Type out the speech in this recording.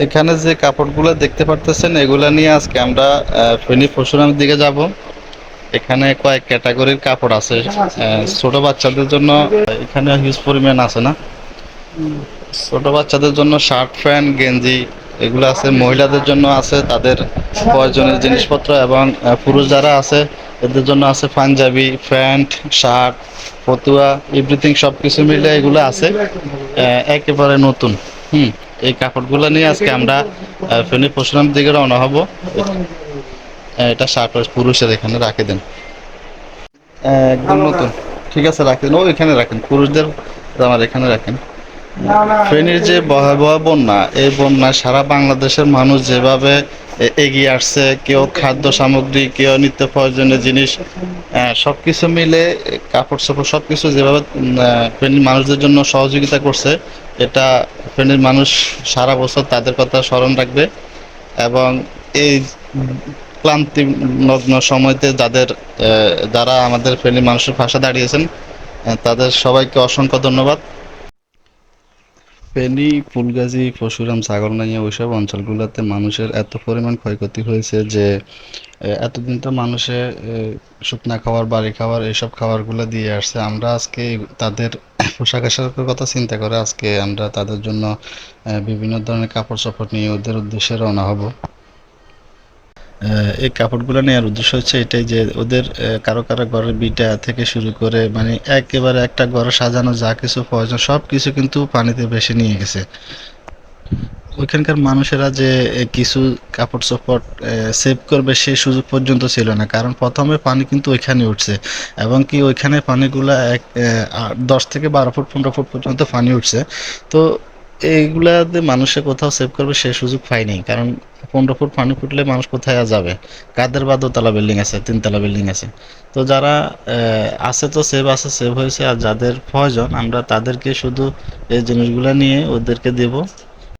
এখানে যে কাপড়গুলো দেখতে পারতেছেন এগুলা নিয়ে আজকে আমরা ফেনী পরশুরামের দিকে যাব। এখানে কয়েক ক্যাটাগরির কাপড় আছে। ছোট বাচ্চাদের জন্য এখানে হিউজ পরিমাণ আছে না, ছোট বাচ্চাদের জন্য শার্ট প্যান্ট গেঞ্জি এগুলো আছে, মহিলাদের জন্য আছে তাদের প্রয়োজনীয় জিনিসপত্র, এবং পুরুষ যারা আছে এদের জন্য আছে পাঞ্জাবি প্যান্ট শার্ট ফতুয়া এভরিথিং সব কিছু মিলে এগুলো আছে একেবারে নতুন। এই কাপড়গুলো নিয়ে আজকে আমরা ফেনী পরশুরাম দিকে রওনা হব। এটা শার্ট পুরুষের এখানে রাখে দেন, একদম নতুন। ঠিক আছে রাখেন, ও এখানে রাখেন, পুরুষদের আমার এখানে রাখেন। ফেনীর যে ভয়াবহ বন্যা, এই বন্যায় সারা বাংলাদেশের মানুষ যেভাবে এগিয়ে আসছে, কেউ খাদ্য সামগ্রী, কেউ নিত্য প্রয়োজনীয় জিনিস সবকিছু মিলে কাপড় চোপড় সবকিছু যেভাবে ফেনীর মানুষদের জন্য সহযোগিতা করছে, এটা ফেনীর মানুষ সারা বছর তাদের কথা স্মরণ রাখবে। এবং এই ক্লান্তি নগ্ন সময়তে যারা আমাদের ফেনীর মানুষের পাশে দাঁড়িয়েছেন, তাদের সবাইকে অসংখ্য ধন্যবাদ। ফেনী ফুলগাজী পরশুরাম ছাগলনাইয়া ওইসব অঞ্চলগুলোতে মানুষের এত পরিমাণ ক্ষয়ক্ষতি হয়েছে যে এতদিন তো মানুষে শুকনা খাবার বাড়ি খাবার এইসব খাবারগুলো দিয়ে আসছে। আমরা আজকে তাদের পোশাক আশাকের কথা চিন্তা করে আজকে আমরা তাদের জন্য বিভিন্ন ধরনের কাপড় চোপড় নিয়ে ওদের উদ্দেশ্যে রওনা হব। এই কাপড়গুলো নেওয়ার উদ্দেশ্য হচ্ছে এটাই যে ওদের কারো কারো ঘরের বিটা থেকে শুরু করে মানে একেবারে একটা ঘর সাজানো যা কিছু প্রয়োজন সব কিছু কিন্তু পানিতে ভেসে নিয়ে গেছে। ওইখানকার মানুষেরা যে কিছু কাপড় চোপড় সেভ করবে সেই সুযোগ পর্যন্ত ছিল না, কারণ প্রথমে পানি কিন্তু ওইখানে উঠছে এবং কি ওইখানে পানিগুলা 10 থেকে 12 ফুট 15 ফুট পর্যন্ত পানি উঠছে। তো এইগুলাতে মানুষে কোথাও সেভ করবে সেই সুযোগ পায়নি, কারণ 15 ফুট পানি ফুটলে মানুষ কোথায় আর যাবে। কাদের বা দোতলা বিল্ডিং আছে, তিনতলা বিল্ডিং আছে। তো যারা আছে তো সেভ আছে, সেভ হয়েছে, আর যাদের প্রয়োজন আমরা তাদেরকে শুধু এই জিনিসগুলো নিয়ে ওদেরকে দেব।